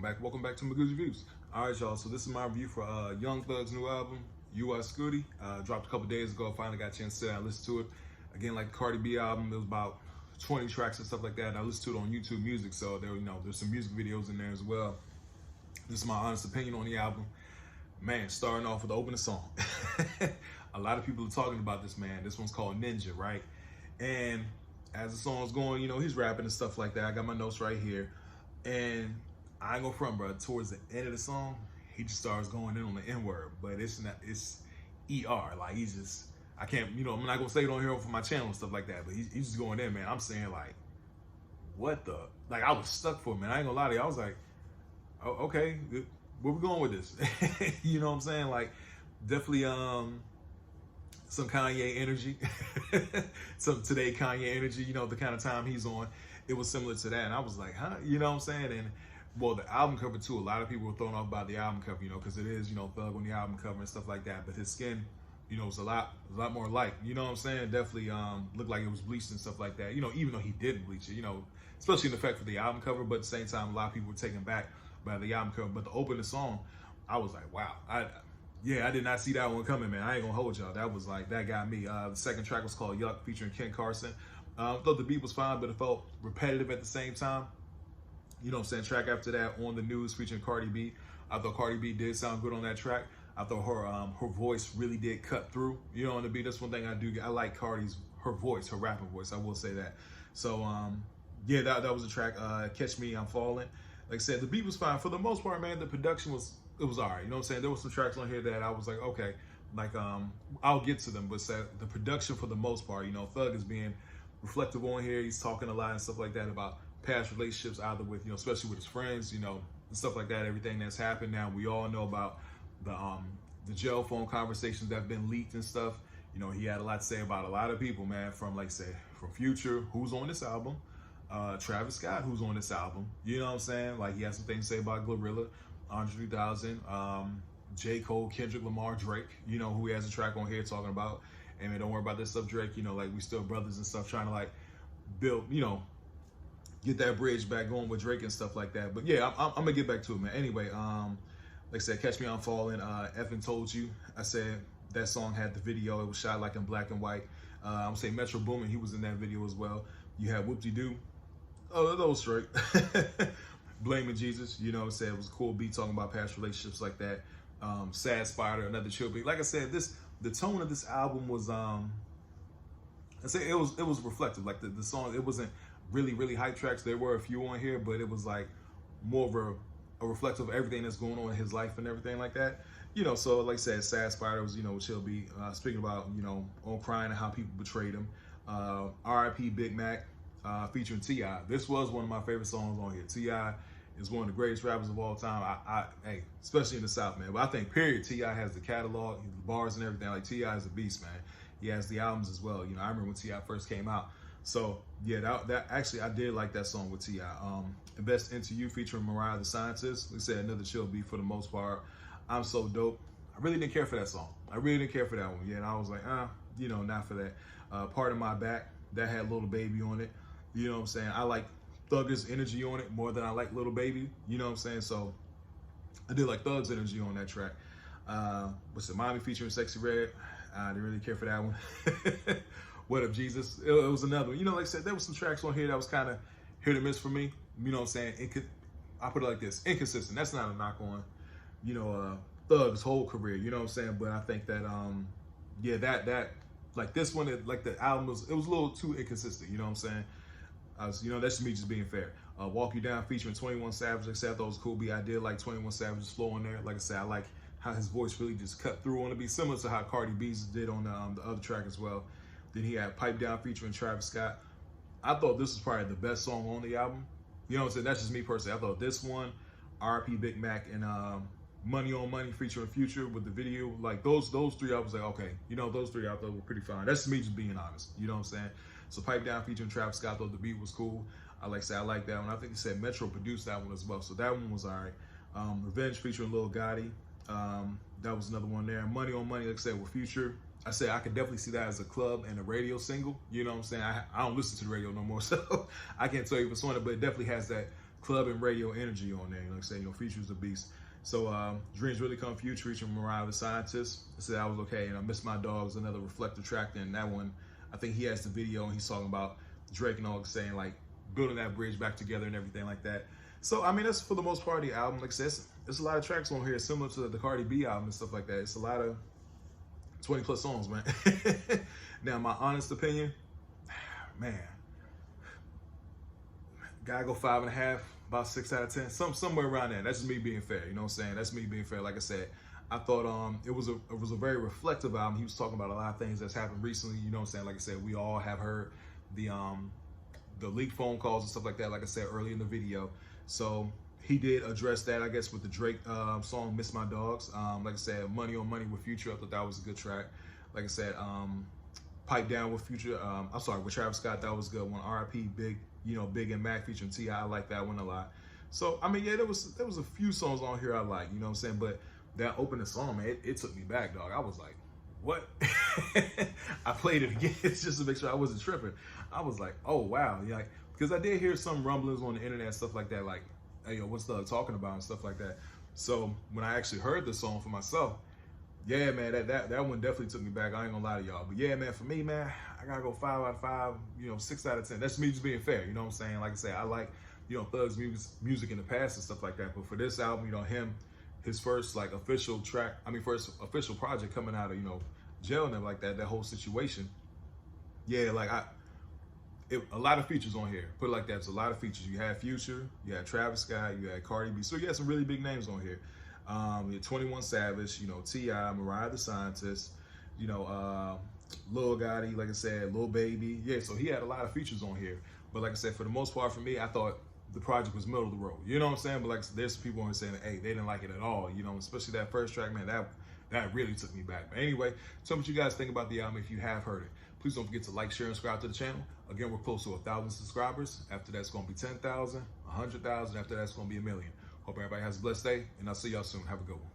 Welcome back to my good reviews. All right, y'all. So this is my review for Young Thug's new album, Scuti. Dropped a couple days ago. Finally got a chance to sit down and listen to it. Again, like the Cardi B album, it was about 20 tracks and stuff like that. And I listened to it on YouTube Music, so there's some music videos in there as well. This is my honest opinion on the album. Man, starting off with the opening song. A lot of people are talking about this, man. This one's called Ninja, right? And as the song's going, he's rapping and stuff like that. I got my notes right here. And I ain't gonna front, bro. Towards the end of the song, he just starts going in on the N-word, but it's ER. Like, he's just, I can't, I'm not gonna say it on here for my channel and stuff like that, but he's just going in, man. I'm saying, like, what the, like, I was stuck for it, man. I ain't gonna lie to you. I was like, oh, okay, where we going with this? You know what I'm saying? Like, definitely some Kanye energy, some today Kanye energy, the kind of time he's on. It was similar to that, and I was like, huh? You know what I'm saying? And well, the album cover too, a lot of people were thrown off by the album cover, because it is, Thug on the album cover and stuff like that, but his skin, was a lot more light, you know what I'm saying? Definitely looked like it was bleached and stuff like that, even though he didn't bleach it, especially in effect for the album cover, but at the same time, a lot of people were taken back by the album cover. But the opening song, I was like, wow, I did not see that one coming, man. I ain't gonna hold y'all. That was like, that got me. The second track was called Yuck, featuring Ken Carson. I thought the beat was fine, but it felt repetitive at the same time. You know what I'm saying? Track after that, On the News, featuring Cardi B. I thought Cardi B did sound good on that track. I thought her voice really did cut through, on the beat. That's one thing I do. I like her voice, her rapping voice. I will say that. So, yeah, that was a track. Catch Me, I'm Falling. Like I said, the beat was fine. For the most part, man, the production was all right. You know what I'm saying? There were some tracks on here that I was like, okay, like, I'll get to them. But the production, for the most part, Thug is being reflective on here. He's talking a lot and stuff like that about past relationships, either with, especially with his friends, and stuff like that, everything that's happened. Now, we all know about the jail phone conversations that have been leaked and stuff. He had a lot to say about a lot of people, man, from, like, say, from Future, who's on this album, Travis Scott, who's on this album, you know what I'm saying? Like, he has some things to say about Glorilla, Andre 3000, J. Cole, Kendrick Lamar, Drake, who he has a track on here talking about, hey, man, don't worry about this stuff, Drake, like, we still brothers and stuff, trying to, like, build, get that bridge back going with Drake and stuff like that. But yeah, I'm gonna get back to it, man. Anyway, like I said, Catch Me, I'm Falling, Effing Told You. I said that song had the video. It was shot like in black and white. I'm gonna say Metro Boomin, he was in that video as well. You had Whoop-De-Doo. Oh, that was straight. Blaming Jesus, what I'm saying? It was a cool beat talking about past relationships like that. Sad Spider, another chill beat. Like I said, the tone of this album was, I say it was reflective. Like the song, it wasn't really hype tracks. There were a few on here, but it was like more of a reflective of everything that's going on in his life and everything like that. So like I said, Sad Spider was, chill beat, speaking about, on crying and how people betrayed him. R.I.P. Big Mac, featuring T.I. This was one of my favorite songs on here. T.I. is one of the greatest rappers of all time. Hey, especially in the South, man. But I think, period, T.I. has the catalog, the bars and everything. Like, T.I. is a beast, man. He has the albums as well. I remember when T.I. first came out. So yeah, that actually, I did like that song with T.I. Invest Into You, featuring Mariah the Scientist. Like I said, another chill beat for the most part. I'm So Dope. I really didn't care for that song. I really didn't care for that one. Yeah, and I was like, not for that. Part of My Back, that had Little Baby on it. You know what I'm saying? I like Thug's energy on it more than I like Little Baby. You know what I'm saying? So I did like Thug's energy on that track. What's the Mommy, featuring Sexy Red? I didn't really care for that one. What Up Jesus? It was another one. Like I said, there was some tracks on here that was kind of hit or miss for me. You know what I'm saying? I put it like this: inconsistent. That's not a knock on, Thug's whole career. You know what I'm saying? But I think that, yeah, that like this one, like the album it was a little too inconsistent. You know what I'm saying? That's just me just being fair. Walk You Down, featuring 21 Savage. Like I said, I thought it was cool beat. I did like 21 Savage's flow on there. Like I said, I like how his voice really just cut through on the beat, similar to how Cardi B's did on the other track as well. Then he had Pipe Down, featuring Travis Scott. I thought this was probably the best song on the album. You know what I'm saying? That's just me personally. I thought this one, R.P. Big Mac, and Money on Money, featuring Future with the video, like those three, I was like, okay, those three I thought were pretty fine. That's me just being honest. You know what I'm saying? So Pipe Down, featuring Travis Scott, I thought the beat was cool. I like that one. I think he said Metro produced that one as well, so that one was all right. Revenge, featuring Lil Gotti. That was another one there. Money on Money, like I said, with Future. I said I could definitely see that as a club and a radio single. You know what I'm saying? I don't listen to the radio no more, so I can't tell you if it's on it, but it definitely has that club and radio energy on there. Like I say, features the beast. So Dreams Really Come Future featuring Mariah the Scientist. I said I was okay, and I Miss My Dogs, another reflective track. And that one, I think he has the video and he's talking about Drake and all, saying like building that bridge back together and everything like that. So I mean, that's for the most part the album. Like I said, there's a lot of tracks on here similar to the Cardi B album and stuff like that. It's a lot of 20 plus songs, man. Now, my honest opinion, man, gotta go 5.5, about 6 out of 10, somewhere around there. That's just me being fair, you know what I'm saying? That's me being fair. Like I said, I thought it was a very reflective album. He was talking about a lot of things that's happened recently, you know what I'm saying? Like I said, we all have heard the leaked phone calls and stuff like that, like I said earlier in the video. So he did address that, I guess, with the Drake song Miss My Dogs. Like I said, Money on Money with Future, I thought that was a good track. Like I said, Pipe Down with Future, with Travis Scott, that was a good one. R.I.P. Big, Big and Mac featuring T.I. I like that one a lot. So, I mean, yeah, there was a few songs on here I like, you know what I'm saying? But that opening song, man, it took me back, dog. I was like, what? I played it again just to make sure I wasn't tripping. I was like, oh, wow. Yeah, because I did hear some rumblings on the internet and stuff like that, like, hey, yo, what's Doug talking about and stuff like that. So when I actually heard the song for myself, yeah, man, that one definitely took me back. I ain't gonna lie to y'all. But yeah, man, for me, man, I gotta go 5 out of 5, 6 out of 10. That's me just being fair, you know what I'm saying? Like I said, I like, Thug's music in the past and stuff like that. But for this album, his first official project coming out of, jail and everything like that whole situation. Yeah, a lot of features on here. Put it like that, it's a lot of features. You had Future, you had Travis Scott, you had Cardi B. So you had some really big names on here. You had 21 Savage, T.I., Mariah the Scientist, Lil Gotti, like I said, Lil Baby. Yeah, so he had a lot of features on here. But like I said, for the most part for me, I thought the project was middle of the road. You know what I'm saying? But like there's some people on here saying, hey, they didn't like it at all. Especially that first track, man, that really took me back. But anyway, tell me what you guys think about the album if you have heard it. Please don't forget to like, share, and subscribe to the channel. Again, we're close to 1,000 subscribers. After that's going to be 10,000, 100,000. After that's going to be 1 million. Hope everybody has a blessed day, and I'll see y'all soon. Have a good one.